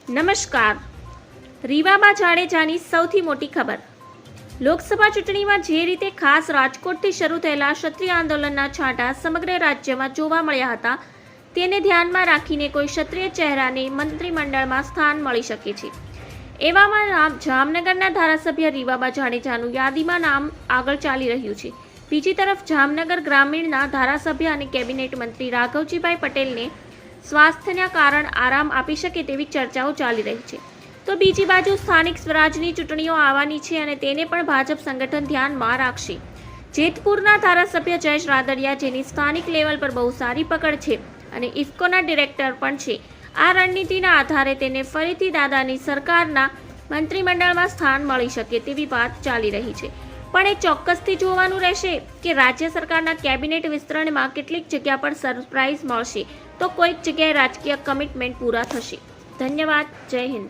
નમસ્કાર. રીવાબા જાડેજાની સૌથી મોટી ખબર. લોકસભા ચૂંટણીમાં જે રીતે ખાસ રાજકોટથી શરૂ થયેલા ક્ષત્રિય આંદોલનના છાંટા સમગ્ર રાજ્યમાં જોવા મળ્યા હતા, તેને ધ્યાનમાં રાખીને કોઈ ક્ષત્રિય ચહેરાને મંત્રીમંડળમાં સ્થાન મળી શકે છે. એવામાં જામનગરના ધારાસભ્ય રીવાબા જાડેજાનું યાદીમાં નામ આગળ ચાલી રહ્યું છે. બીજી તરફ જામનગર ગ્રામીણના ધારાસભ્ય અને કેબિનેટ મંત્રી રાઘવજીભાઈ પટેલને સ્વાસ્થ્યના કારણ આરામ આપી શકે તેવી ચર્ચાઓ ચાલી રહી છે. તો બીજી બાજુ સ્થાનિક સ્વરાજની ચૂંટણીઓ આવવાની છે અને તેને પણ ભાજપ સંગઠન ધ્યાનમાં રાખશે. જેતપુરના ધારાસભ્ય જયેશ રાદડિયા, જેની સ્થાનિક લેવલ પર બહુ સારી પકડ છે અને ઇફકોના ડિરેક્ટર પણ છે, આ રણનીતિના આધારે તેને ફરીથી દાદાની સરકારના મંત્રીમંડળમાં સ્થાન મળી શકે તેવી વાત ચાલી રહી છે. પણ એ ચોક્કસથી જોવાનું રહેશે કે રાજ્ય સરકારના કેબિનેટ વિસ્તરણમાં કેટલીક જગ્યા પર સરપ્રાઇઝ મળશે તો કોઈક જગ્યાએ રાજકીય કમિટમેન્ટ પૂરા થશે. ધન્યવાદ. જય હિન્દ.